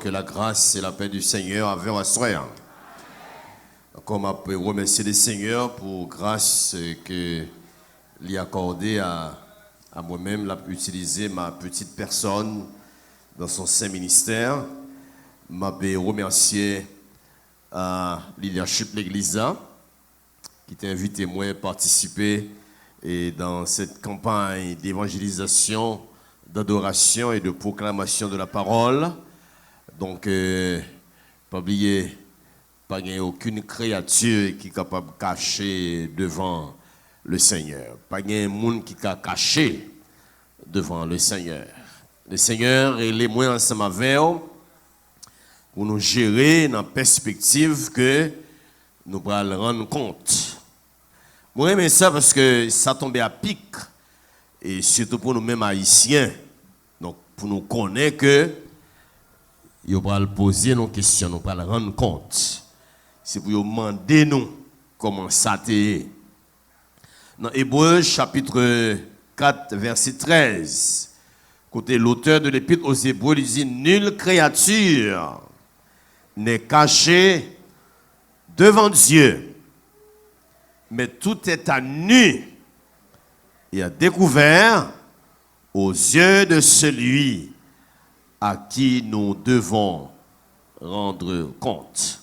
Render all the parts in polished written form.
Que la grâce et la paix du Seigneur avaient à soi. Comme on peut remercier le Seigneur pour grâce que lui accordé à moi-même, l'a utilisé ma petite personne dans son saint ministère. M'a remercier à leadership de l'Église qui t'a invité moi à participer et dans cette campagne d'évangélisation, d'adoration et de proclamation de la parole. Donc, pas oublier, pas y a aucune créature qui est capable de cacher devant le Seigneur. Pas y a un monde qui est caché devant le Seigneur. Le Seigneur et les moyens ensemble avec nous pour nous gérer dans la perspective que nous allons rendre compte. Moi, j'aime ça parce que ça tombe à pic, et surtout pour nous-mêmes haïtiens. Donc, pour nous connaître que nous allons poser nos questions, nous allons rendre compte. C'est pour nous demander nous comment ça t'est. Dans Hébreux chapitre 4, verset 13, côté l'auteur de l'épître aux Hébreux, il dit: nulle créature n'est cachée devant Dieu, mais tout est à nu et à découvert aux yeux de celui à qui nous devons rendre compte.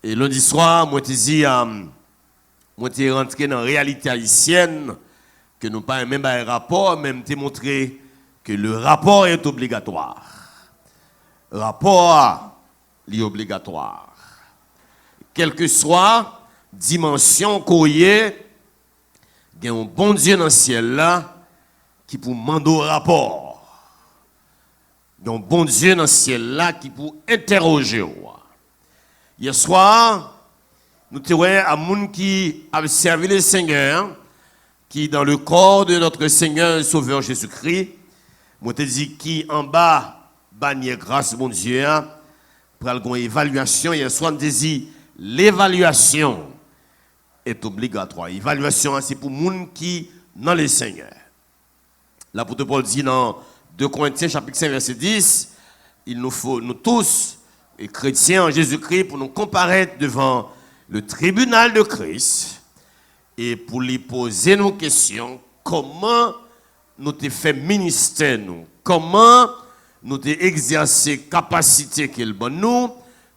Et lundi soir, moi, je rentré dans la réalité haïtienne, que nous pas même un rapport, même te montré que le rapport est obligatoire. Le rapport est obligatoire. Quelle que soit dimension qu'on y ait, il y a un bon Dieu dans le ciel là qui pour demander au rapport. Il y a un bon Dieu dans le ciel là qui pour interroger. Hier soir, nous avons un monde qui a servi le Seigneur, qui dans le corps de notre Seigneur et Sauveur Jésus-Christ, moi te dis qui en bas, bannière grâce, mon Dieu, pour une évaluation. Hier soir, nous te dis l'évaluation est obligatoire. L'évaluation, c'est pour les gens qui dans le Seigneur. L'apôtre Paul dit dans 2 Corinthiens chapitre 5 verset 10, il nous faut, nous tous, les chrétiens en Jésus-Christ, pour nous comparaître devant le tribunal de Christ et pour lui poser nos questions, comment nous t'ai fait ministère nous, comment nous t'ai exercé capacité qu'il bonne nous,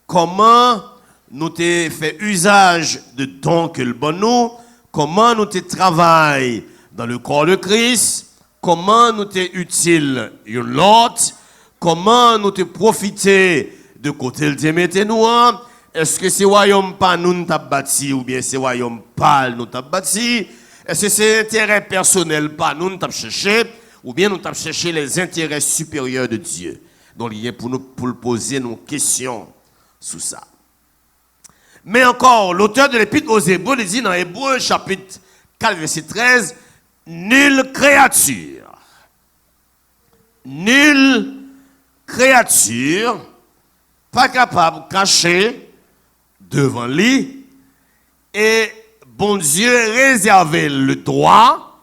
comment nous t'ai fait usage de dons qu'il bonne nous, comment nous t'ai travaillé dans le corps de Christ, comment nous t'es utile l'autre, comment nous t'es profité de côté de mettre nous. Est-ce que c'est royaume pas nous t'a bâti ou bien c'est royaume pas nous t'a bâti? Est-ce que c'est intérêt personnel pas nous t'a cherché ou bien nous t'a cherché les intérêts supérieurs de Dieu? Donc il y a pour nous pour poser nos questions sur ça. Mais encore, l'auteur de l'épître aux Hébreux dit dans Hébreux chapitre 4 verset 13, nulle créature pas capable de cacher devant lui, et bon Dieu réservé le droit,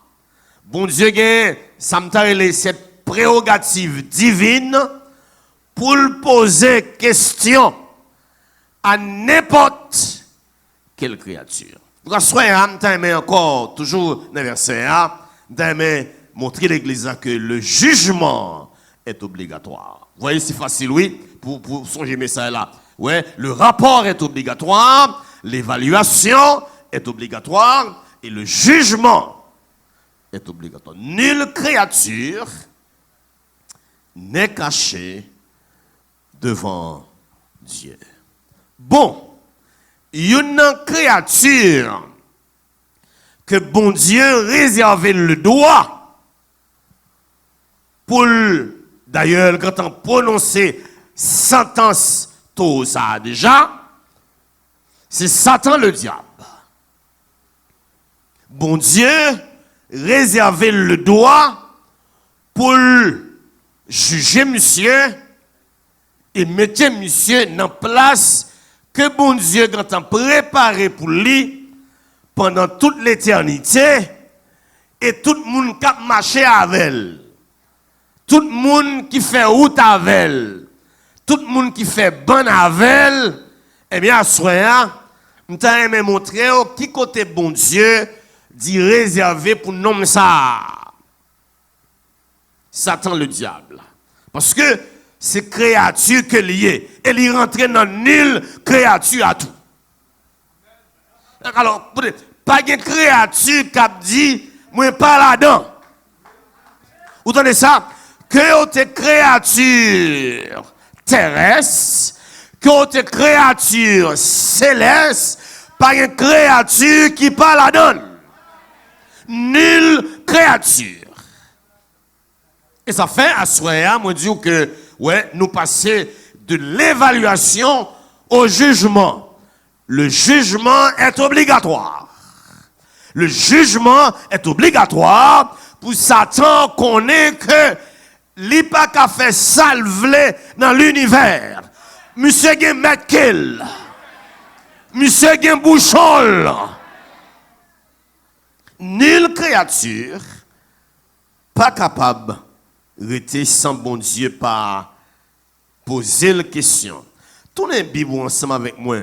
bon Dieu gagne cette prérogative divine pour poser question à n'importe quelle créature. Pour soyez mais encore, toujours dans le verset 1, montrer l'Église que le jugement est obligatoire. Vous voyez, c'est facile, oui, pour songer mais ça là. Ouais, le rapport est obligatoire, l'évaluation est obligatoire et le jugement est obligatoire. Nulle créature n'est cachée devant Dieu. Bon, une créature que bon Dieu réservait le droit pour, d'ailleurs, quand on prononçait sentence, tout ça déjà, c'est Satan le diable. Bon Dieu réservait le droit pour juger monsieur et mettre monsieur dans place que bon Dieu quand on préparé pour lui pendant toute l'éternité et tout le monde qui a marché avec elle, tout le monde qui fait route avec elle, tout le monde qui fait bon avec, eh bien, à soir, nous t'avons montré qui côté bon Dieu dit réservé pour nom ça. Satan le diable. Parce que c'est créature que lié. Et il rentre dans nulle créature à tout. Alors, pas de créature qui a dit, moi pas là-dedans. Vous entendez ça? Que tes créatures terrestres, que tes créatures célestes, pas une créature qui pas là-dedans. Nulle créature. Et ça fait à soi, moi dire que ouais, nous passer de l'évaluation au jugement. Le jugement est obligatoire. Le jugement est obligatoire pour Satan qu'on ait que li pas qu'à faire salver dans l'univers. Monsieur gen Metkel. Monsieur gen Bouchol. Nulle créature pas capable de rester sans bon Dieu par poser la question. Tournez la Bible ensemble avec moi.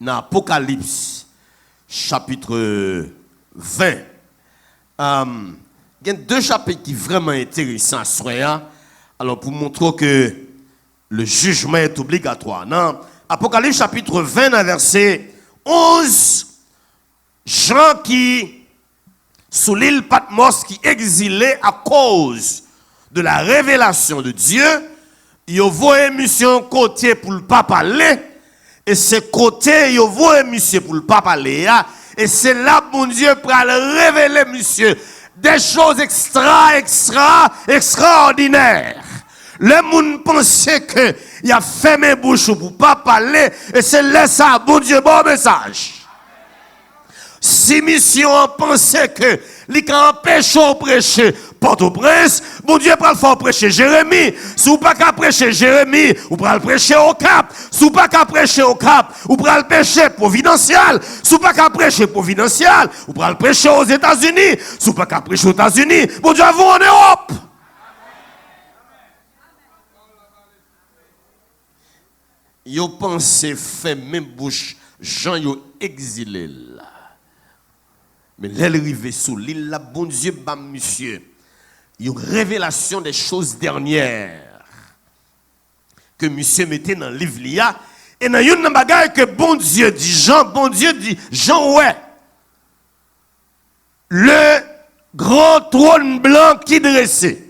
Dans Apocalypse, chapitre 20. Il y a deux chapitres qui sont vraiment intéressants à ce soir. Alors, pour montrer que le jugement est obligatoire. Dans Apocalypse, chapitre 20, dans verset 11, Jean qui, sous l'île Patmos, qui exilé à cause de la révélation de Dieu, il a voyé mission côté pour le pas parler. Et ce côté, il a voyé mission pour le pas parler. Et c'est là, mon Dieu, pour le révéler, monsieur, des choses extraordinaires. Le monde pensait que il a fermé bouche pour pas parler. Et c'est là ça, bon Dieu, bon message. Si mission pensait que les gens empêchent de prêcher Port-au-Prince, bon Dieu peut le faire prêcher Jérémie. Si vous pas qu'à prêcher Jérémie, vous pouvez le prêcher au Cap. Si vous pas qu'à prêcher au Cap, vous pouvez le prêcher Providential. Si vous pas qu'à prêcher Providential, vous pouvez le prêcher aux États-Unis. Si vous pas qu'à prêcher aux États-Unis, bon Dieu vous en Europe. Yo pensé fait même bouche Jean yo exilé là. Mais l'arrivée sous l'île, la bon Dieu, monsieur, il y a une révélation des choses dernières que monsieur mettait dans le livre là. Et dans une bagaille que bon Dieu dit Jean, ouais. Le grand trône blanc qui dressait.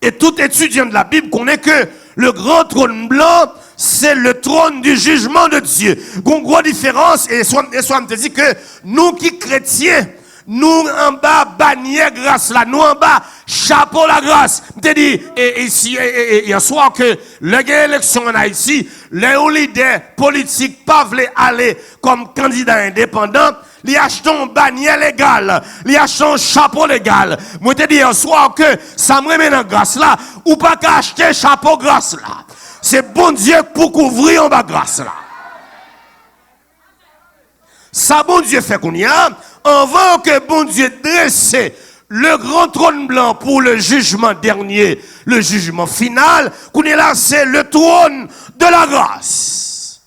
Et tout étudiant de la Bible connaît que le grand trône blanc, c'est le trône du jugement de Dieu. Une grosse différence, et soit me dit que nous qui chrétiens, nous en bas bannière grâce là, nous en bas chapeau la grâce. Je dit ici hier soir que l'élection en Haïti, les leaders politiques pas veulent aller comme candidat indépendant. Li acheton bannière légale, li acheton chapeau légal. Moi te dit hier soir que ça me remet dans grâce là, ou pas qu'à acheter chapeau grâce là. C'est bon Dieu pour couvrir en bas grâce là. Ça bon Dieu fait qu'on y a, avant que bon Dieu dresse le grand trône blanc pour le jugement dernier, le jugement final, qu'on est là, c'est le trône de la grâce.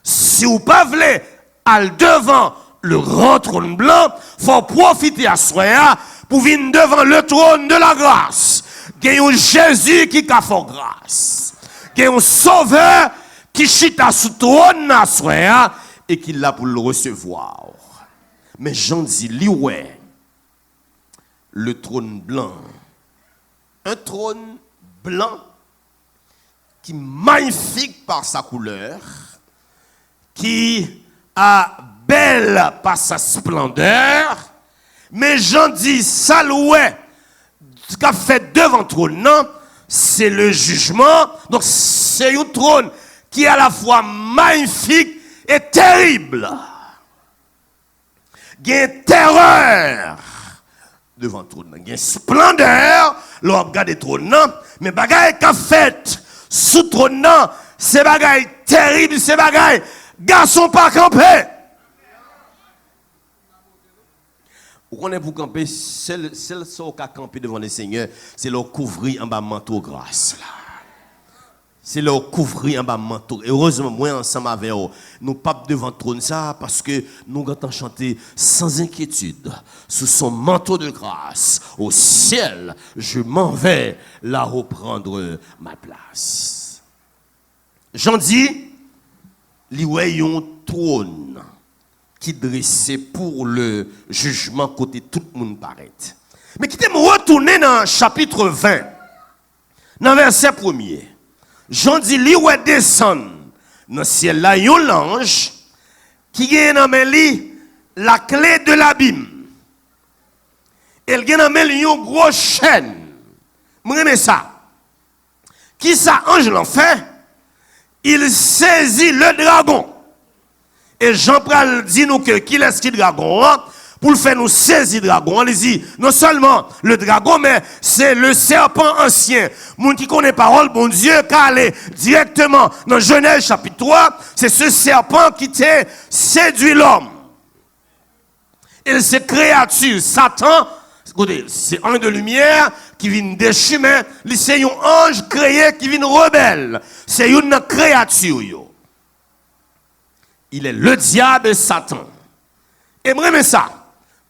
Si vous pas voulez aller devant le grand trône blanc, faut profiter à soi pour venir devant le trône de la grâce. Il y a un Jésus qui a fait grâce. Il y a un sauveur qui chita sous trône à soi et qui l'a pour le recevoir. Mais Jean dit, lui, ouais, le trône blanc. Un trône blanc qui est magnifique par sa couleur, qui a belle par sa splendeur, mais Jean dit, ça loué, ce qu'a fait devant le trône, non, c'est le jugement. Donc c'est un trône qui est à la fois magnifique et terrible. Il y a une terreur devant le trône. Il y a une splendeur, l'on regarde le trône, non, mais bagaille qu'a fait sous le trône, non, c'est bagaille terrible, c'est bagaille, garçon pas campé. Vous connaissez pour camper, seul qui a campé devant le Seigneur, c'est leur couvrir en bas manteau grâce. Là. C'est leur couvrir en bas manteau. Heureusement, moi, ensemble avec eux, nous pas devant le trône ça, parce que nous entendons chanter sans inquiétude, sous son manteau de grâce, au ciel, je m'en vais là reprendre ma place. J'en dis, il y a un trône qui dressé pour le jugement côté tout le monde paraît. Mais qui me retourner dans chapitre 20, dans verset 1er. Jean dit, li ouais descend dans le ciel là, yon l'ange qui a dans la clé de l'abîme. Elle a dans une grosse chaîne. M'aime ça. Qui ça ange l'en fait? Il saisit le dragon. Et Jean pral dit nous que qui est-ce qui dragon? Pour le faire nous saisir le dragon. On dit non seulement le dragon, mais c'est le serpent ancien. Moun qui connaît parole, bon Dieu, car aller directement dans Genèse chapitre 3, c'est ce serpent qui t'a séduit l'homme. Et cette créature, Satan, c'est un de lumière qui vient déchu, mais c'est un ange créé qui vient rebelle. C'est une créature. Il est le diable et Satan. Et moi, ça.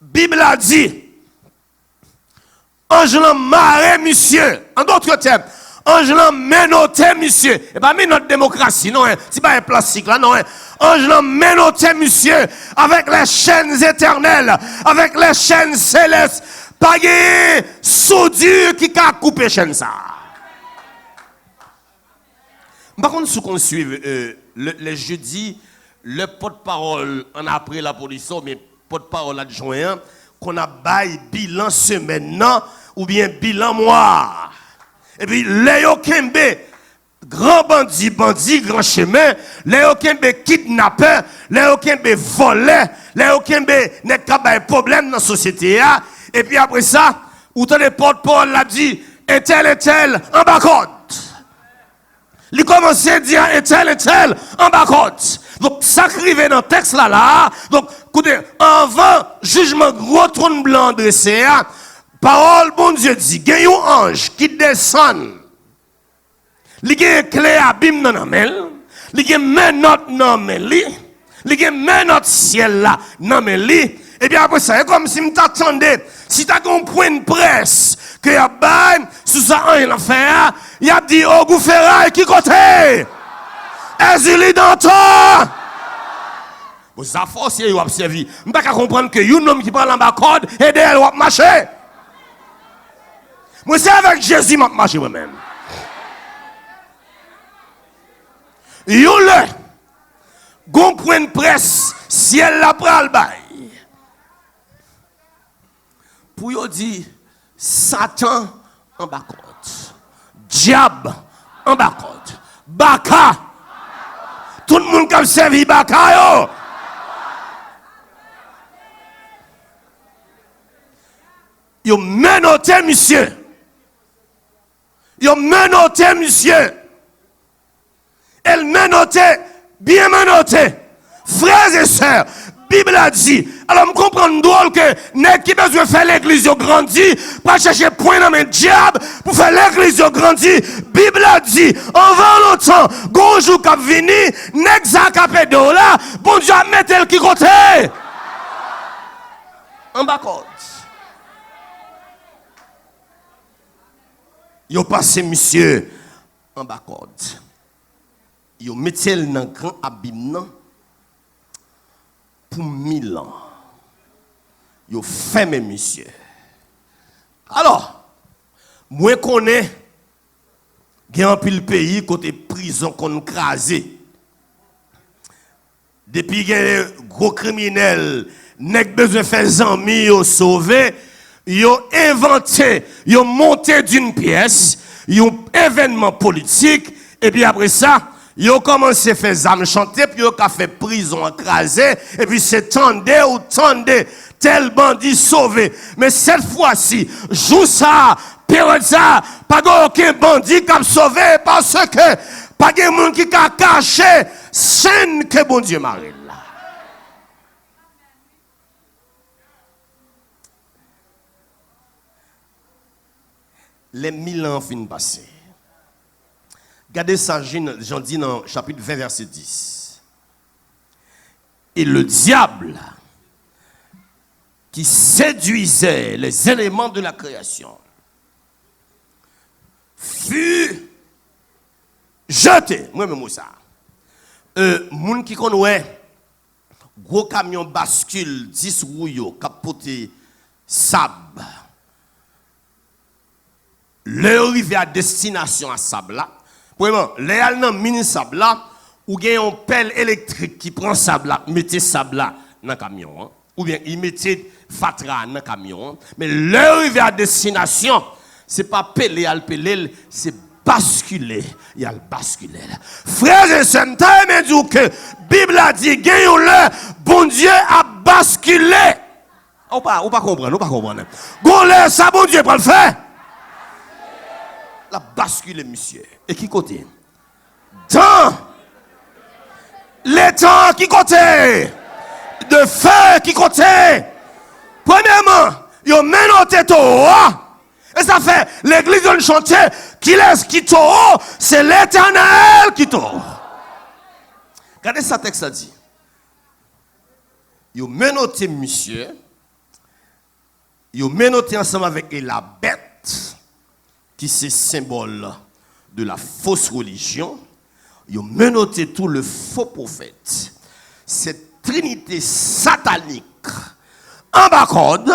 Bible a dit, ange l'a maré, monsieur. En d'autres termes, ange l'a menotté, monsieur. Et pas notre démocratie, non, hein. C'est pas un plastique là, non, hein. Ange l'a menotté, monsieur, avec les chaînes éternelles, avec les chaînes célestes. Pas de soudure qui a coupé chaîne ça. Par contre, si on suit le jeudi, le porte-parole en après la police, mais porte-parole adjoint, qu'on a bail bilan semaine ou bien bilan mois. Et puis, Léo Kembe, grand bandit, grand chemin, Léo Kembe kidnappé, Léo Kembe volé, Léo Kembe n'est pas de problème dans la société. Et puis après ça, où ton porte-parole l'a dit, et tel, en bas côte. Il commence à dire, et tel, en bas côte. Donc, ça crive dans le texte là. Donc, écoutez, avant jugement gros trône blanc dressé, parole, bon Dieu dit, il y a un ange qui descend. Il y a une clé abîme dans la main. Il y a une note dans la main. Il y a une note ciel là dans la main. Et bien après ça, c'est comme si je t'attendais. Si tu as un point de presse, que y a bain, sous ça, il a fait, il a dit, oh, Goufferail, qui côté? Est-ce dans toi? Vous avez forcé, vous avez servi. Je ne peux pas comprendre que un homme qui parle en bas corde, et d'elle, vous marcher. Moi, c'est avec Jésus que je marche moi-même. Yon le, gon point de presse, ciel la pral bay. Pour yon dire, Satan en bas côte, diable en bas côte, Baka, tout le monde qui a servi Baka yo. Yo menotté monsieur. Yo menotté monsieur. Elle menotté, bien menotté. Frères et sœurs, Bible a dit, alors je comprends drôle que n'est qui besoin de faire l'église grandit, pas chercher point dans mes diable pour faire l'église grandit. Bible a dit, en 20 longtemps, gonjou k'ap vini, n'est ça k'ap de là, bon Dieu a mettre elle qui côté. En bas côte. Yo passé monsieur en bas côte. Yo mettez dans un grand abîme pour 1000 ans. Yo fermé monsieur. Alors, moi connais gen pile pays côté prison qu'on crasé. Depuis gen gros criminels n'ek besoin faire zami yo sauver, yo inventé, yo monté d'une pièce, yo événement politique et puis après ça yo commencé à faire zam chanter, puis yo a fait prison écrasé, et puis c'est tendé ou tendé, tel bandit sauvé. Mais cette fois-ci, joue ça, période ça, pas aucun bandit qui a sauvé, parce que pas de monde qui a caché scène que bon Dieu m'a là. Les 1000 ans fin passé. Regardez ça, j'en dis dans chapitre 20, verset 10. Et le diable qui séduisait les éléments de la création fut jeté. Moi-même, ça. Moun qui connaît, gros camion bascule, 10 roues, capoté, sable. Le arrivé à destination à sable là. Vraiment, les dans mini sable là, ou bien une pelle électrique qui prend sable là, mettez sable là dans le camion. Hein? Ou bien il mettait fatra dans le camion. Hein? Mais le arrivé à destination, c'est pas peler à peler, c'est basculer. Il y a le basculer. Frères et sœurs, t'as dit que la Bible a dit, gagnons-le, bon Dieu a basculé. Ou pas comprendre. Gonle, ça bon Dieu pour le faire. La basculé, monsieur. Et qui côté? Dans les temps qui côté? De feu qui côté? Premièrement, ils ont menotté tout. Et ça fait l'église de chanter qui laisse qui tout, c'est l'Éternel qui tout. Regardez ça texte ça dit. Ils ont menotté monsieur. Ils ont menotté ensemble avec la bête qui c'est symbole de la fausse religion. Ils ont menotté tout le faux prophète. Cette trinité satanique en bas code.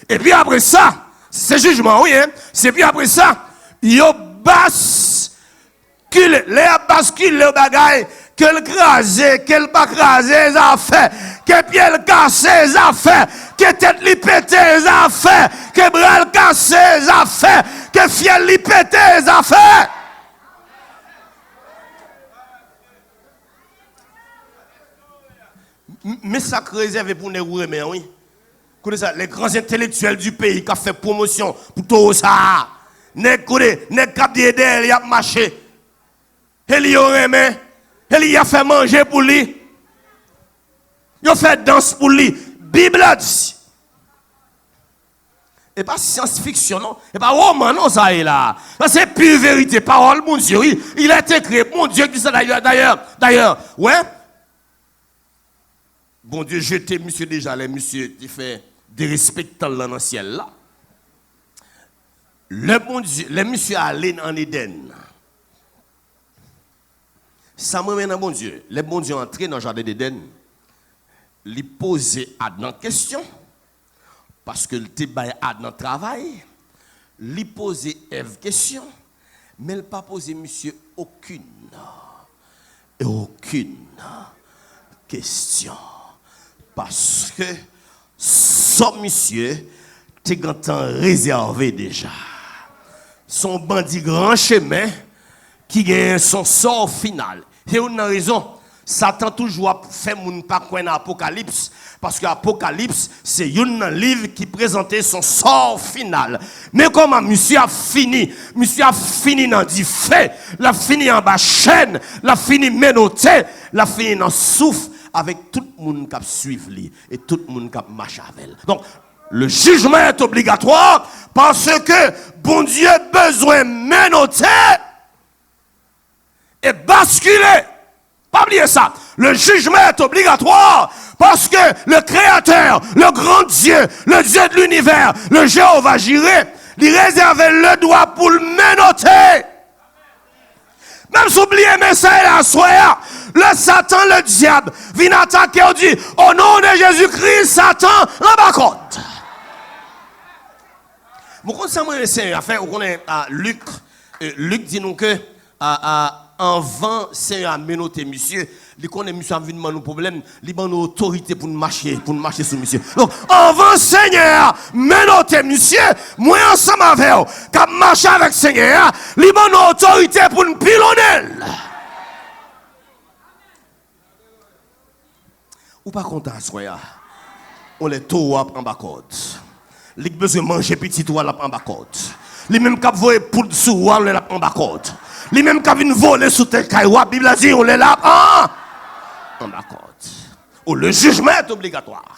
Et puis après ça, c'est jugement, oui, hein? C'est puis après ça, ils ont basculé, les basculé le bagaille, qu'elle crasé, qu'elle pas crasé, les affaires, que pied le cassé, les affaires, que tête li pété, les affaires, que bras le cassé, les affaires, que fiel li pété, les affaires. Mais ça réservé pour nous, mais oui. Les grands intellectuels du pays qui ont fait promotion pour tout ça. Les cap d'aider, ils ont marché. Ils ont aimé. Ils ont fait manger pour lui. Ils ont fait danse pour lui. Bible a dit. Et pas science-fiction, non. Et pas roman, non, ça est là. C'est pure vérité. Parole, mon Dieu. Il a été créé. Mon Dieu dit ça d'ailleurs. Ouais. Bon Dieu, jeté monsieur déjà, les monsieur qui fait des respectants dans le ciel là. Le bon Dieu, les monsieur allés en Éden. Ça me mène à bon Dieu. Les bon Dieu entré dans le jardin d'Éden. Ils posaient Adam question. Parce que le débat Adam travail. Ils posaient Ève question. Mais il pas posé monsieur aucune question. Parce que son monsieur t'es gantant réservé déjà. Son bandit grand chemin qui gagne son sort final. C'est une raison. Satan toujours fait moun pas connaître l'Apocalypse parce que l'Apocalypse c'est un livre qui présentait son sort final. Mais comment monsieur a fini dans du fait, l'a fini en bas chaîne, l'a fini menotté, l'a fini dans souffle avec tout le monde qui suit lui et tout le monde qui marche avec elle. Donc le jugement est obligatoire parce que bon Dieu a besoin de menotter et basculer. Pas oublier ça. Le jugement est obligatoire parce que le Créateur, le grand Dieu, le Dieu de l'univers, le Jéhovah Jireh, lui réservait le droit pour le menotter. Même si vous oubliez, mais ça là, soir, le Satan, le diable, vient attaquer, on dit, au nom de Jésus-Christ, Satan, la bacotte. Vous connaissez c'est affaire, vous connaissez Luc. Luc dit nous que avant Seigneur a menotté monsieur, il connaît monsieur a vu nous problème, il a une autorité pour nous marcher sur monsieur. Donc avant Seigneur menotté monsieur, moi ensemble avec vous, qui marche avec Seigneur, il a une autorité pour nous pilonner. Ou pas content soya. On les tout en bas côte. Il a besoin de manger petit ou en bas côte. Les mêmes qui voient pour sous on les en bas côte. Les mêmes qui viennent voler sous tes cailloux, la Bible a dit, on les lave en bas côte. Oh, le jugement est obligatoire.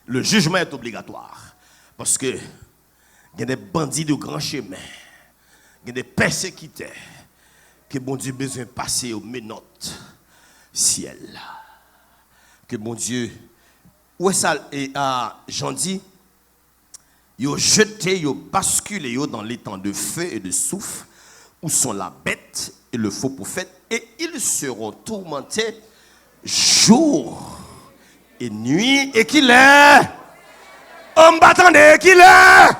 Le jugement est obligatoire. Parce que il y a des bandits de grand chemin. Il y a des persécuteurs que bon Dieu a besoin de passer au menottes ciel. Que bon Dieu, où est ça, et Jean dit, ils ont jeté, ils ont basculé dans les temps de feu et de souffle, où sont la bête et le faux prophète, et ils seront tourmentés jour et nuit, et qu'il est, on m'attendait, qu'il est,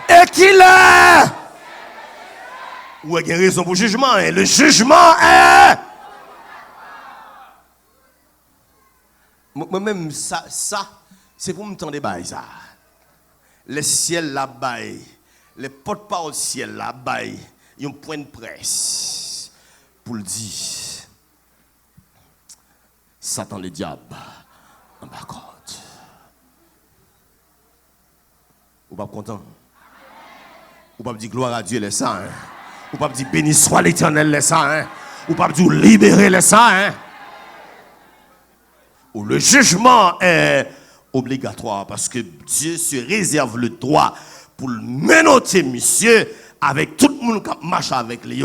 et qu'il est. Ou il y a raison pour le jugement, et le jugement est. Moi-même, ça c'est pour me tendre bail ça. Les ciels là-bas, les porte-parole ciel là-bas, ils ont un point de presse pour le dire. Satan le diable en bas côte. Ou pas content? Ou pas dire gloire à Dieu les saints? Ou pas dire béni soit l'Éternel les saints? Ou pas dire libérer les saints? Ou le jugement est obligatoire parce que Dieu se réserve le droit pour le menotter monsieur avec tout le monde qui marche avec lui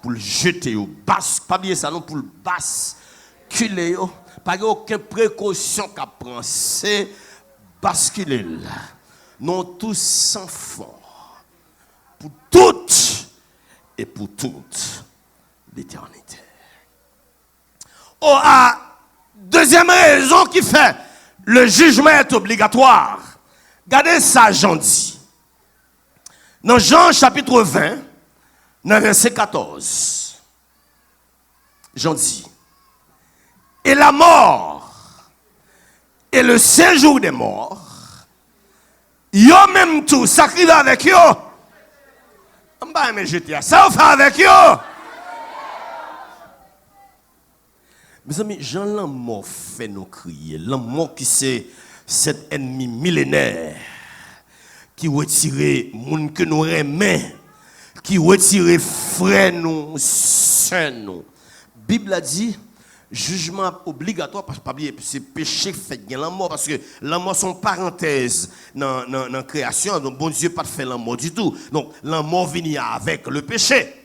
pour le jeter au bas, pas bien ça non, pour le basculer, pas aucune précaution qu'à prendre, c'est basculer là. Non tous sans fond pour toutes et pour toute l'éternité. Deuxième raison qui fait le jugement est obligatoire. Regardez ça, Jean dit. Dans Jean chapitre 20, dans verset 14, Jean dit, et la mort et le séjour des morts, yo même tout, ça crie avec yo. On va me jeter ça, on fait avec yo. Mes amis, Jean l'amour fait nous crier. L'amour qui c'est cet ennemi millénaire qui retire moun que nous aimons, qui retire frères nous, sœurs nous. La Bible a dit jugement obligatoire parce que c'est péché fait bien l'amour parce que l'amour sont parenthèse dans la création. Donc bon Dieu pas de faire l'amour du tout. Donc l'amour vient avec le péché.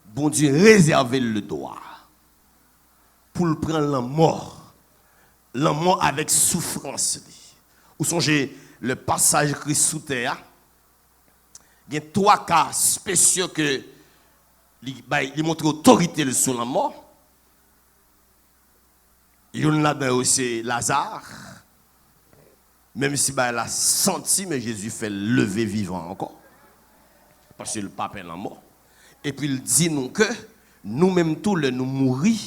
Bon Dieu réserve le droit pour le prendre l'amour avec souffrance. Ou songez le passage Christ sous terre, il y a 3 cas spéciaux que il montre autorité sur la mort. Il y en a là aussi Lazare, même si il a senti, mais Jésus fait lever vivant encore, parce que le pape est la mort. Et puis il dit nous que nous-mêmes tous les nous mourir.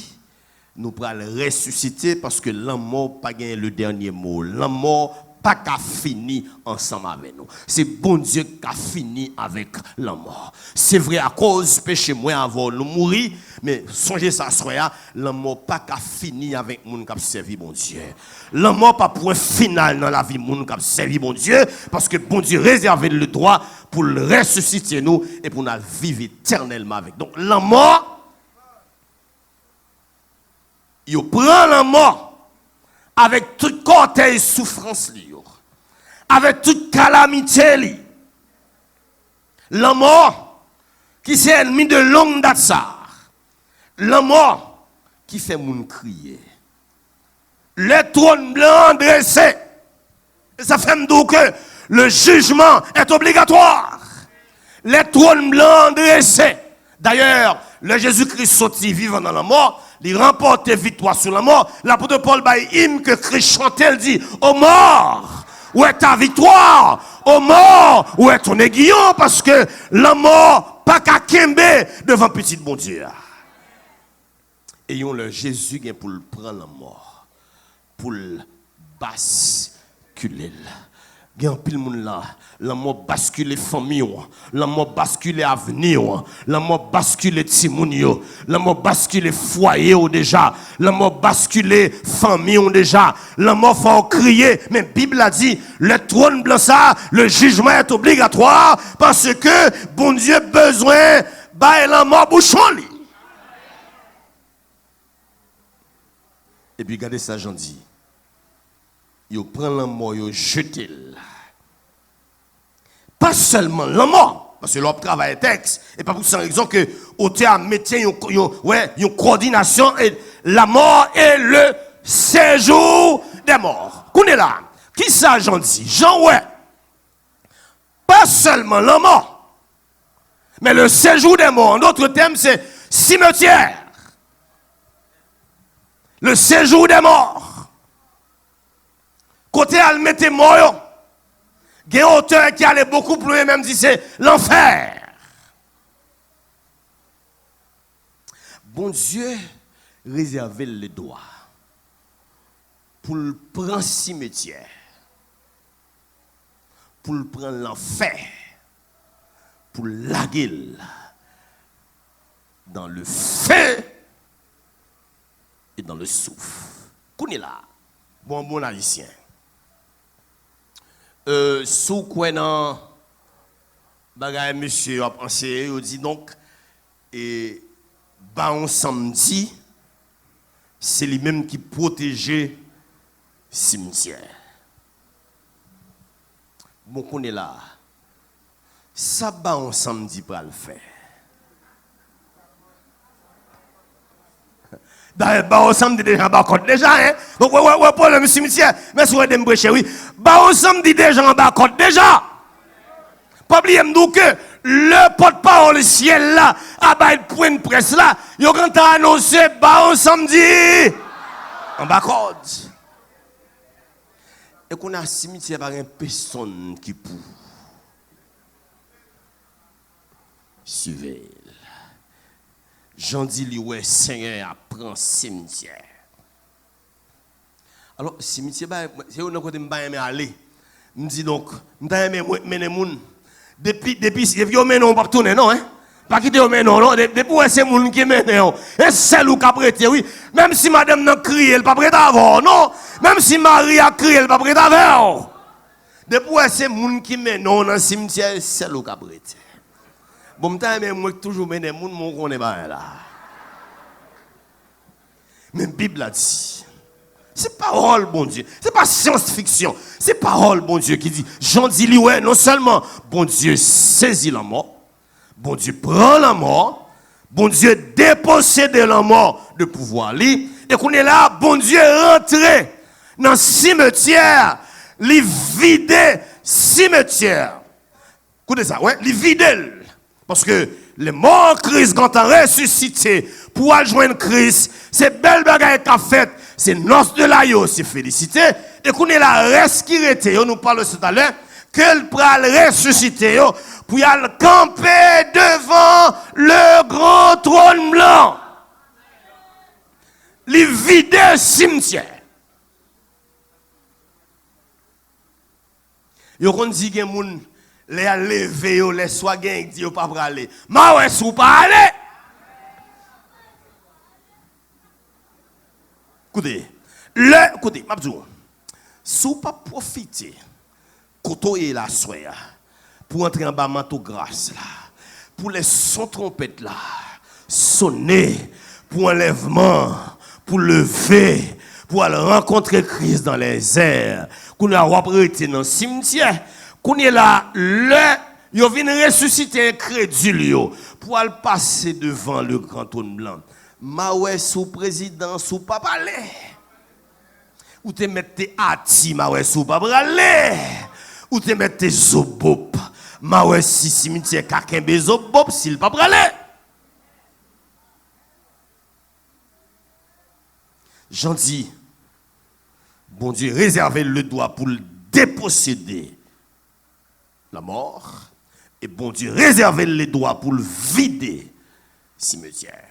Nous pourrons ressusciter parce que la mort pas gagné le dernier mot. La mort pas qu'à fini ensemble avec nous. C'est bon Dieu qui a fini avec la mort. C'est vrai à cause péché moi avant nous mourir, mais songez ça soir, la mort pas qu'à fini avec moun qui servi bon Dieu. La mort pas point final dans la vie moun qui servi bon Dieu parce que bon Dieu réservé le droit pour le ressusciter nous et pour nous vivre éternellement avec. Donc la mort il prend la mort avec toute cortège souffrance, avec toute calamité. La mort qui c'est ennemi de longue date ça. La mort qui fait moun crier. Le trône blanc dressé. Et ça fait me dire que le jugement est obligatoire. Le trône blanc dressé. D'ailleurs, le Jésus-Christ sorti vivant dans la mort. Il remporte victoire sur la mort. L'apôtre Paul baille hymne que Christ chantait, il dit, ô mort, où est ta victoire? Ô mort, où est ton aiguillon? Parce que la mort, pas qu'à kembe devant petit bon Dieu. Ayons le Jésus qui pour le prendre la mort, pour le basculer. Il y a un pile monde là, la mort bascule famille, la mort bascule avenir, la mort bascule timoun, la mort bascule foyer déjà, la mort bascule famille déjà, la mort faut crier, mais Bible a dit le trône blanc ça, le jugement est obligatoire parce que bon Dieu besoin bailler la mort bouchon li. Et puis regardez ça Jean dit. Yo prend la mort, yo jeté. Pas seulement la mort, Parce que l'on travaille texte. Et pas pour cette raison que auteur mettait une coordination et la mort et le séjour des morts. Qu'on est là. Qui ça, Jean dit? Jean, ouais. Pas seulement la mort, mais le séjour des morts. Notre thème, c'est cimetière. Le séjour des morts. Côté al mette mort, il y a un auteur qui allait beaucoup plus loin, même dit c'est l'enfer. Bon Dieu réservait les droits pour le prendre cimetière, pour le prendre l'enfer, pour laguer dans le feu et dans le souffle. Qu'on est là, bon haïtien. Sous quoi non, bagaille monsieur a pensé, il dit donc, et on samedi, c'est lui-même qui protégeait le cimetière. Bon, qu'on est là, ça on samedi pour le faire. D'ailleurs, on samedi déjà en côte déjà, hein. Donc, ouais, pour le cimetière, mais si vous êtes me oui. On samedi déjà en côte déjà. Pas oublier que le porte-parole ciel là, à bas de point de presse là, il a annoncé, on samedi en côte. Et qu'on a un cimetière par une personne qui peut suivre. Jean dit lui ouais Seigneur apprend cimetière. Alors cimetière c'est où côté m'pa aimer aller. Me dit donc m'ta aimer mener moun depuis yo mène on pas tourner non hein. Pas quitter yo mène non depuis ouais c'est moun qui mène on. Et celle ou ka prêter oui, même si madame n'a crié elle pas prête avant non. Même si Marie a crié elle pas prête avant. Depuis ouais c'est moun qui mène on dans cimetière celle ou ka prêter. Bon, moi toujours mener moun mon connaît pas là. Mais la Bible a dit, c'est parole bon Dieu, c'est pas science-fiction, c'est parole bon Dieu qui dit, Jean dit lui ouais, non seulement bon Dieu saisit la mort, bon Dieu prend la mort, bon Dieu dépossède la mort de pouvoir lui, et qu'on est là, bon Dieu rentré dans le cimetière, lui vider cimetière. Écoutez ça, ouais, lui vider. Parce que les morts Christ quand on ressuscité pour joindre Christ, c'est belle bagaille qu'a fait, c'est noce de l'aïe, c'est félicité. Et qu'on est là, reste qui était, on nous parle tout à l'heure, qu'elle pourra ressusciter pour y aller camper devant le grand trône blanc. Les vider cimetière. Yo dit que moun les lever yo les soit gang dit yo pas pour aller. Ma ouais sou pas aller. Écoutez, m'abdou. Sou pas profiter koto et la soya pour entrer en bas manteau grâce là. Pour les sons trompettes là, sonner pour enlèvement, pour lever, pour aller rencontrer Christ dans les airs. Qu'on a représenté dans le cimetière. Qu'on est là, yo vient ressusciter incrédule pour aller passer devant le grand trône blanc. Ma ouais sous président sous pas parler. Ou te mette ati ma ouais sous pas parler. Ou te mette zobop. Ma ouais si cimetière kakembe zobop s'il pas parler. J'en dis bon Dieu réservez le droit pour le déposséder la mort, et bon Dieu réservait les doigts pour le vider cimetière.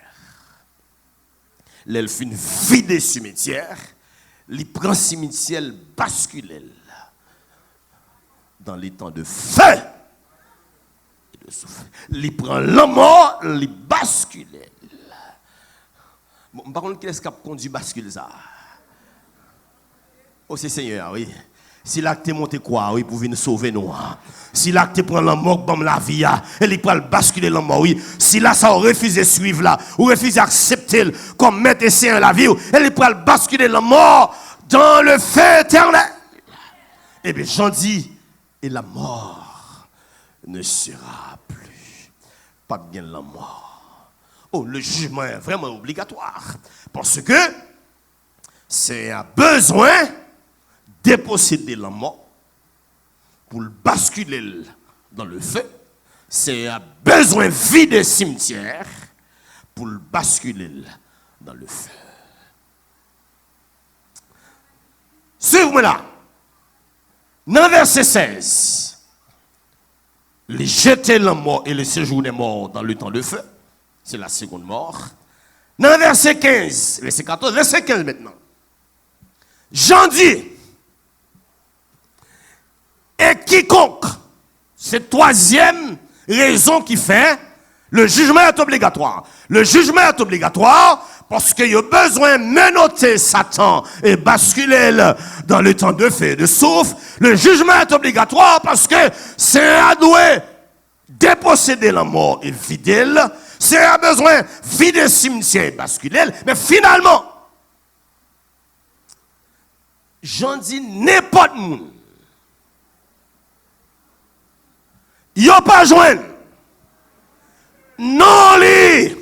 L'elfine vide cimetière, il prend cimetière bascule dans les temps de feu et de souffle. Il prend la mort, il bascule. Bon, par contre, qu'est-ce qui a conduit bascule ça? Oh, c'est Seigneur, oui. Si l'acte monte quoi, oui, pour venir sauver nous. Si l'acte prend la mort, bam la vie, et il prend le basculer la mort, oui. Si là, ça refuse de suivre là, ou refuse d'accepter comme maître et seigneur la vie, et il prend le basculer la mort dans le feu éternel. Eh bien, j'en dis, et la mort ne sera plus. Pas bien la mort. Oh, le jugement est vraiment obligatoire. Parce que c'est un besoin de posséder la mort pour le basculer dans le feu. C'est un besoin vide de cimetière pour le basculer dans le feu. Suivez-moi là. Dans verset 16, les jeter la mort et le séjour des morts dans le temps de feu, c'est la seconde mort. Dans verset 15, verset 14, verset 15 maintenant. Jean dit, et quiconque, c'est troisième raison qui fait, le jugement est obligatoire. Le jugement est obligatoire parce qu'il y a besoin de menotter Satan et basculer dans le temps de feu et de souffle. Le jugement est obligatoire parce que c'est un doué déposséder la mort et vider. C'est un besoin vider le cimetière et basculer. Mais finalement, j'en dis n'importe où. Il n'y a pas joint. Non, li.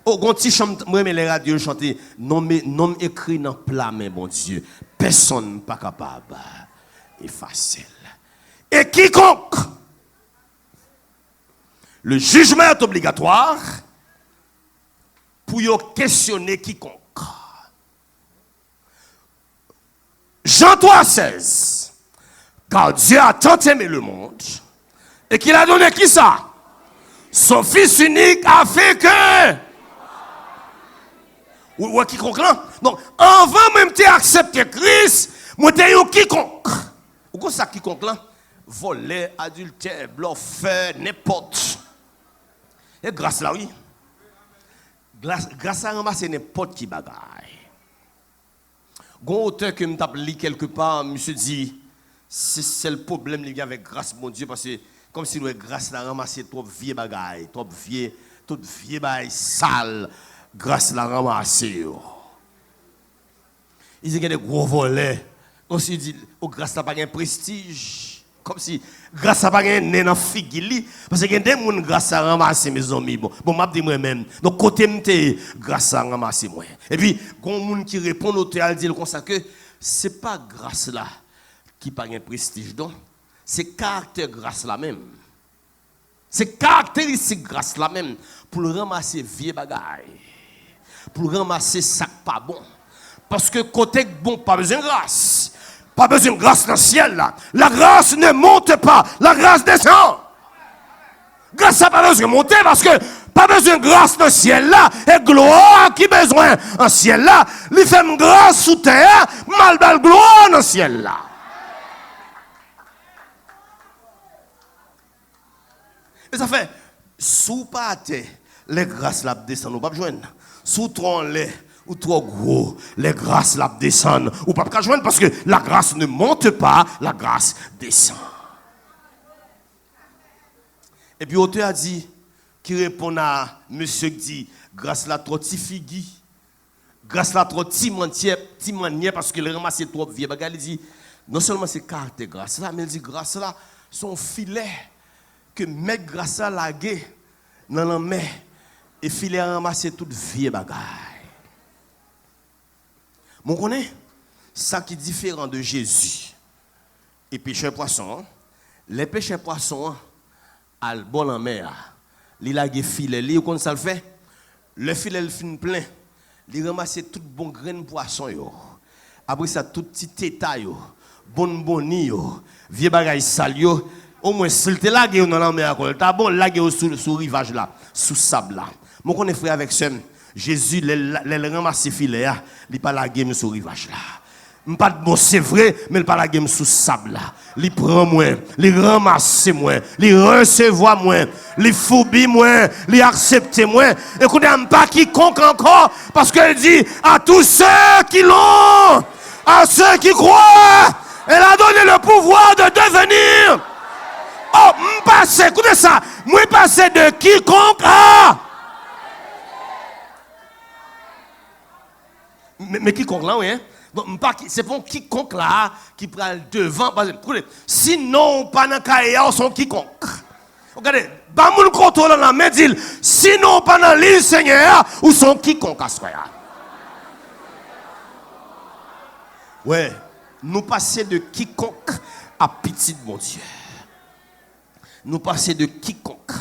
Oh, quand tu chantes, moi, les radios chantent, non, écrit dans plat, mais bon Dieu, personne n'est pas capable. Et facile. Et quiconque, le jugement est obligatoire pour questionner quiconque. Jean 3,16. Car Dieu a tant aimé le monde et qu'il a donné qui ça? Son fils unique afin que. Ou quiconque là. Donc, avant même de accepter Christ, moi t'es un quiconque. Ou quoi ça quiconque là? Voler, adultère, bluffer, n'importe. Et grâce là, oui. Grâce à ramasser n'importe qui bagaille. Gon auteur que m't'a lu quelque part, monsieur dit, c'est le problème lié avec grâce, mon Dieu, parce que comme si nous grâce la ramasser trop vieux bagaille, trop vieux bagaille sale, grâce la ramasser. Il dit qu'il y a des gros volets. Comme si dit, oh, grâce la pas un prestige. Comme si grâce à pas un nez dans figili parce que des gens grâce à ramasser mes amis bon m'a dit moi même donc côté m'té grâce à ramasser moi et puis gon monde qui répond au théâtre dit comme ça que c'est pas grâce là qui pas un prestige donc c'est caractère grâce là même c'est caractéristique grâce là même pour ramasser vieux bagaille pour ramasser sac pas bon parce que côté bon pas besoin de grâce. Pas besoin de grâce dans le ciel là. La grâce ne monte pas, la grâce descend. Grâce n'a pas besoin de monter parce que pas besoin de grâce dans le ciel là. Et gloire qui besoin dans le ciel là. Il fait une grâce sous terre, mal belle gloire dans le ciel là. Et ça fait, sous pas les grâces là descendent, nous pas besoin. Sous tron les ou trop gros, les grâces la descendent. Ou pas qu'à joindre parce que la grâce ne monte pas, la grâce descend. Et puis l'auteur a dit, qui répond à monsieur qui dit, grâce la trop tifigui, grâce la trop timanière parce que le ramasse trop vieux. Il dit, non seulement c'est carte grâce là, mais il dit grâce là, son filet que mec grâce là lagué dans la main et filet ramasser toute vieux bagaille. Mon connaît ça qui est différent de Jésus et pêcheur poisson. Les pêcheurs poissons à bon en mer, il a des filets, il comme ça le fait. Le filet le fin plein, il ramasse tout bon grain de poisson yo. Après ça tout petit détail yo, bonbonni yo, vieux bagaille sale yo, au moins s'il te lagué dans la mer quoi, ta bon lagué sous rivage là, sous sable là. Mon connaît frère avec ça. Jésus, les ramasse filet, il pas la game sur rivage là. Pas bon, c'est vrai, mais il pas la game sous sable là. Il prend moins, il ramasse moins, il recevoir moins, il phobie moins, il accepte moins. Écoutez, pas quiconque encore, parce qu'il dit à tous ceux qui l'ont, à ceux qui croient, elle a donné le pouvoir de devenir. Oh, m'passe, écoutez ça, moi passe de quiconque à. Mais quiconque là, oui, hein? C'est pour quiconque là qui prend devant. Sinon, pas dans le on sont quiconque. Regardez, pas mon contrôle dans la main dit, sinon pas dans l'île Seigneur, ou sont quiconque à soi. Ouais, nous passons de quiconque à petit mon Dieu. Nous passons de quiconque.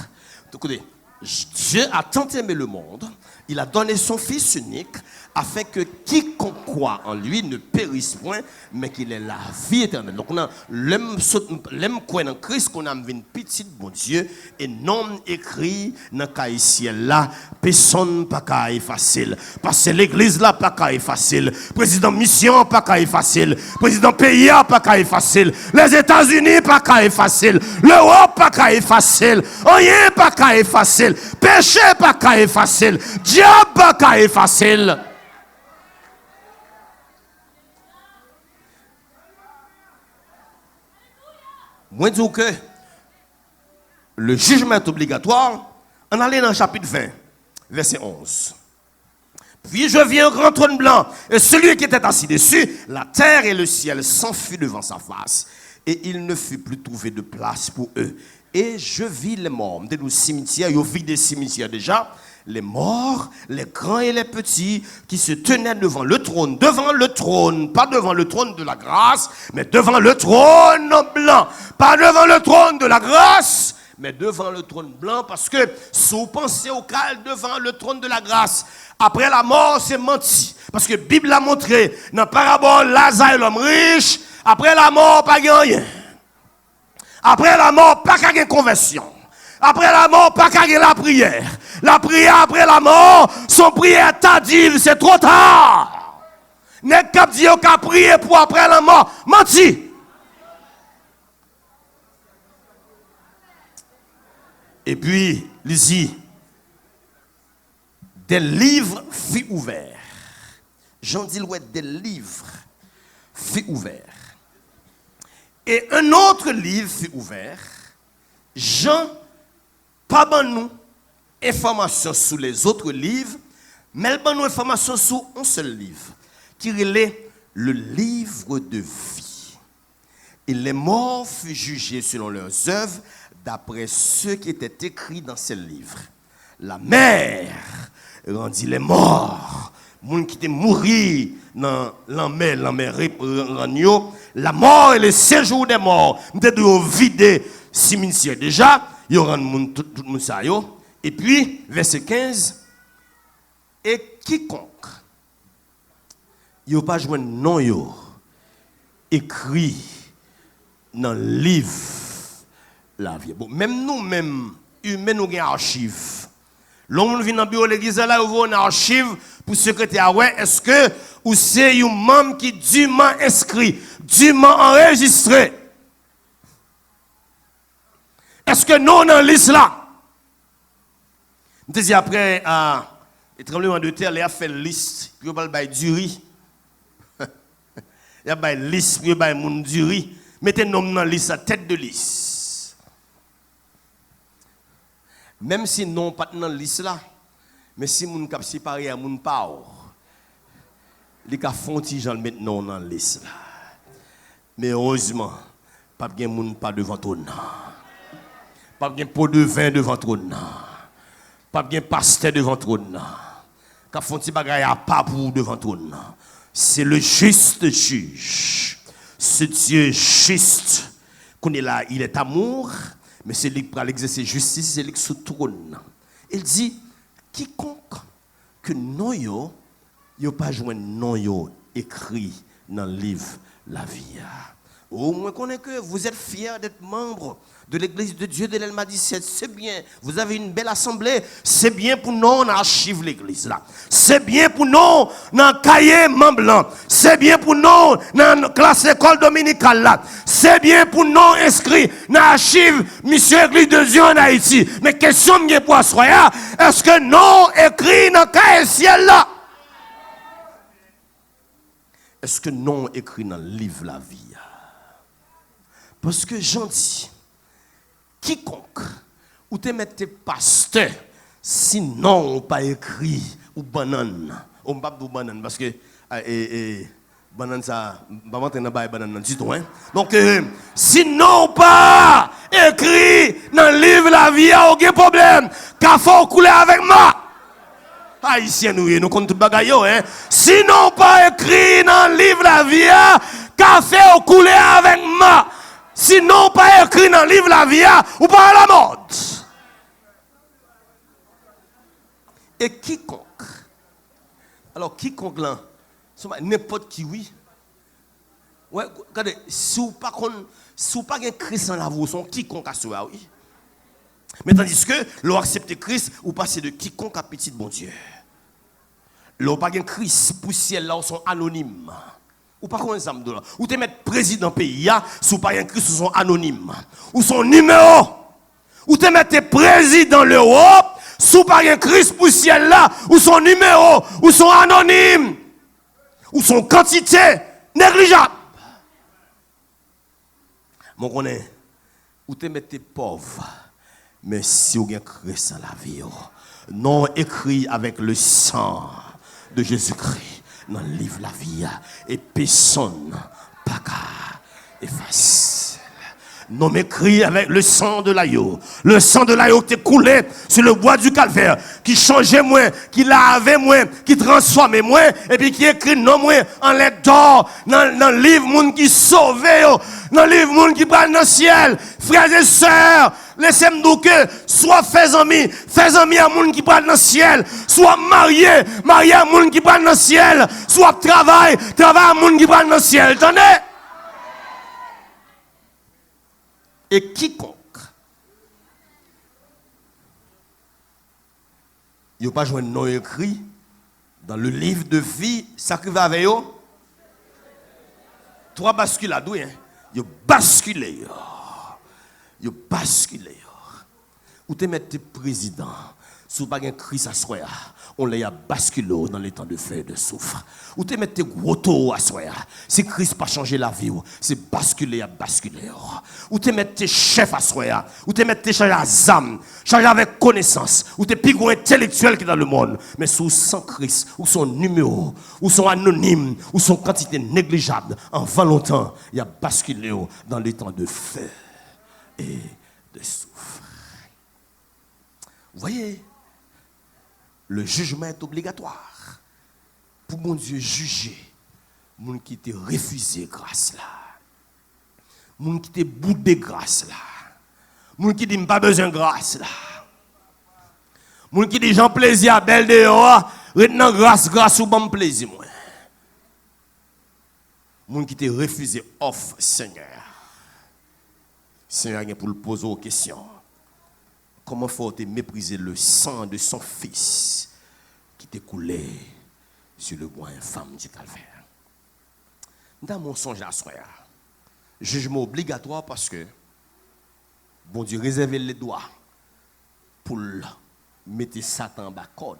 Écoutez, Dieu a tant aimé le monde, il a donné son Fils unique, afin que quiconque croit en lui ne périsse point, mais qu'il ait la vie éternelle. Donc, l'homme croit en Christ, qu'on a une petite bon Dieu, et non écrit dans le ciel là, personne pas qu'à facile. Parce que l'église là, pas qu'à facile. Président mission, pas qu'à facile. Président pays, pas qu'à facile. Les États-Unis, pas qu'à facile. L'Europe, pas qu'à facile. Rien, pas qu'à facile. Péché, pas qu'à facile. Diable, pas qu'à facile. Moi, je dis que le jugement est obligatoire. On allait dans le chapitre 20, verset 11. Puis je vis un grand trône blanc, et celui qui était assis dessus, la terre et le ciel s'enfuient devant sa face. Et il ne fut plus trouvé de place pour eux. Et je vis les morts. Dans le cimetière, il y a vu des cimetières déjà. Les morts, les grands et les petits, qui se tenaient devant le trône, pas devant le trône de la grâce, mais devant le trône blanc, pas devant le trône de la grâce, mais devant le trône blanc, parce que si vous pensez au calme devant le trône de la grâce, après la mort, c'est menti. Parce que la Bible a montré, dans la parabole, Lazare, l'homme riche, après la mort, pas rien. Après la mort, pas qu'à conversion. Après la mort, pas qu'à la prière. La prière après la mort, son prière tardive, c'est trop tard. N'est qu'à dire qu'à prier pour après la mort, menti. Et puis, lisez, des livres furent ouverts. Jean dit, ouais, des livres furent ouverts. Et un autre livre fut ouvert. Jean, pas bon nous information sur les autres livres, mais elle donne nous information sur un seul livre, qui est le livre de vie. Et les morts furent jugés selon leurs œuvres, d'après ce qui était écrit dans ce livre. La mer rendit les morts, moun qui étaient morts dans la mer la mort et le séjour des morts, nous vider cimetière déjà, il y aura tout le monde ça yo. Et puis, verset 15, et quiconque, il n'y a pas joué non yo, écrit dans le livre la vie. Bon, même nous, humains, nous avons archives. L'homme vient dans le bureau de l'église, là, il y a une archive pour secrétaire. Ouais, est-ce que ou c'est un membre qui est dûment inscrit, dûment enregistré? Est-ce que nous, on a une liste là? Je dis après, le tremblement de terre, il a fait une liste, puis il a fait du riz. Il a fait une liste, puis il a fait du riz. Mettez nom dans la liste, à tête de liste. Même si non pas dans la liste là, mais si moun kap séparé à moun pa ou, li ka fonti jan mettre non dans la liste là. Mais heureusement, pas gen moun pas devant trône. Pas gen pot de vin devant trône. Pas gen pasteur devant trône. Ka fonti bagay a pas pour devant trône. C'est le juste juge. Ce Dieu juste qu'on est là, il est amour. Mais c'est lui qui va l'exercer justice, c'est lui qui se trône. Il dit, quiconque que non yo pas joint non yo écrit dans le livre la vie. Au moins connaît que vous êtes fiers d'être membre de l'église de Dieu de l'Elma 17, c'est bien. Vous avez une belle assemblée, c'est bien pour nous, on archive l'église là. C'est bien pour nous, dans le cahier membre blanc. C'est bien pour nous, dans la classe école dominicale là. C'est bien pour nous inscrits dans l'archive Mission Église de Dieu en Haïti. Mais question de pour soi, est-ce que nous écrit dans le cahier ciel là? Est-ce que non écrit dans le livre la vie? Parce que j'en dis, quiconque, ou te mette pasteur, sinon on pas écrit ou banane. On pas de banane parce que Banane ça, maman t'en a banane du tout, hein. Donc, sinon pas écrit dans le livre la vie, a aucun problème. Qu'a faut couler avec moi. Haïtien nous compte tout bagaille, hein. Sinon pas écrit dans le livre la vie, qu'a fait couler avec moi. Sinon pas écrit dans le livre la vie, ou pas à la mode. Et quiconque, alors quiconque là, n'importe qui, oui. Ouais, regardez, si vous pas un Christ en la vous, son quiconque à soi, oui. Mais tandis que, l'on accepte Christ, ou passez de quiconque à petit bon Dieu. L'on pas un Christ pour ciel là, ou sont anonymes. Ou pas comme exemple là. Ou te mettre président pays, si vous pas un Christ, ou sont anonymes. Ou son numéro. Ou te mettre président l'Europe, si vous pas un Christ pour ciel là, ou son numéro, ou sont anonymes. Ou son quantité négligeable. Mon connaît, ou te mettez pauvre, mais si vous avez Christ dans la vie, non écrit avec le sang de Jésus-Christ dans le livre la vie, et personne pas qu'à effacer. Non écrit avec le sang de l'agneau. Le sang de l'agneau qui est coulé sur le bois du calvaire, qui changeait moins, qui lavait moins, qui transformait moins, et puis qui écrit non moins en lettres d'or dans le livre monde qui sauvait, dans le livre monde qui prend dans le ciel. Frères et sœurs, laissez-moi dire que soit fait amis à monde qui prend dans le ciel, soit marié à monde qui prend dans le ciel, soit travail à monde qui prend dans le ciel. Attendez? Et quiconque, il n'y a pas joué un nom écrit dans le livre de vie, ça qui va avec eux. Trois basculades, oui, hein. Il a basculé. Il a basculé. Ou te mettre président, sous pas un Christ à soi, on l'a basculé dans les temps de feu et de souffre. Ou te mettre gros taux à soi, si Christ pas changé la vie, c'est basculer à basculer. Ou te mettre chef à soi, ou te mettre changer à âme, changer avec connaissance, ou te plus gros intellectuel qui est dans le monde, mais sous sans Christ, ou son numéro, ou son anonyme, ou son quantité négligeable, en 20 longtemps, il a basculé dans les temps de feu et de souffre. Vous voyez, le jugement est obligatoire. Pour mon Dieu juger, moun qui te refusé grâce là. Moun qui te boudé grâce là. Moun qui dit pas besoin de grâce là. Moun qui dit j'en plaisir à belle dehors, retenant grâce ou bon plaisir moi. Moun qui te refusé offre Seigneur. Seigneur pour le poser aux questions. Comment faut-il mépriser le sang de son fils qui t'est coulé sur le bois infâme du calvaire? Dans mon songe à soi, jugement obligatoire parce que bon Dieu réservait les doigts pour mettre Satan en bas code,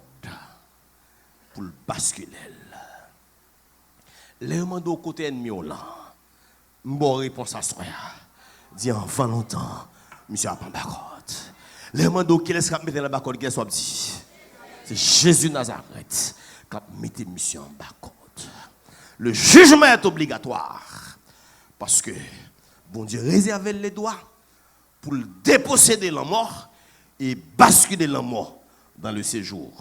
pour le basculer. Les demandes au côté ennemi là, bonne réponse à soi, dit en 20 longtemps, monsieur a pas en bas code. Les demandes qui laisse mettre en bas code, qu'est-ce qu'on dit? C'est Jésus Nazareth qui a mis monsieur en bas code. Le jugement est obligatoire parce que bon Dieu réserve les doigts pour le déposséder la mort et basculer la mort dans le séjour,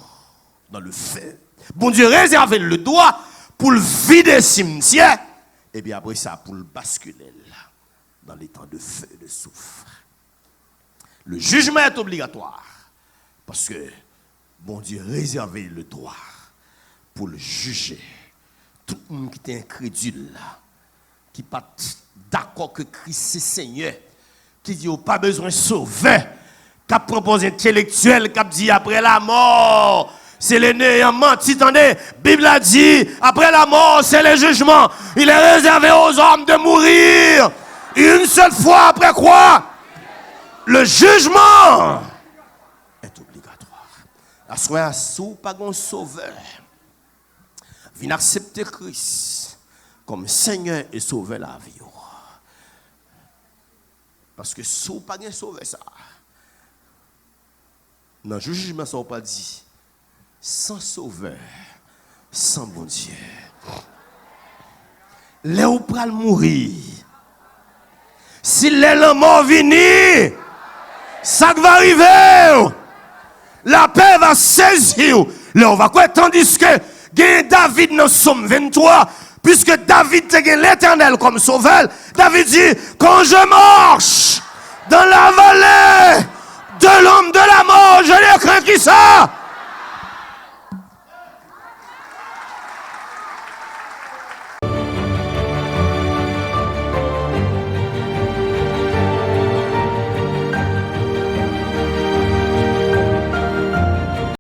dans le feu. Bon Dieu réserve le doigt pour le vider cimetière et bien après ça pour le basculer dans les temps de feu et de souffre. Le jugement est obligatoire parce que bon Dieu réserve le droit pour le juger. Tout le monde qui est incrédule, qui n'est pas d'accord que Christ c'est Seigneur, qui dit pas besoin de sauver, qui propose intellectuel, qui dit après la mort, c'est le néant menti. Attendez, la Bible a dit, après la mort, c'est le jugement. Il est réservé aux hommes de mourir. Une seule fois après quoi? Le jugement est obligatoire. La soirée, sous pas un sauveur. Viens accepter Christ comme Seigneur et sauveur la vie. Parce que si vous n'avez pas sauvé ça, dans le jugement, ça ne pas dit sans sauveur, sans bon Dieu. là où pral mourir. Si la mort vini, ça va arriver. La paix va saisir. Là, on va quoi? Tandis que David dans Somme 23, puisque David te l'Éternel comme sauveur, David dit, quand je marche dans la vallée de l'homme de la mort, je ne crains qui ça?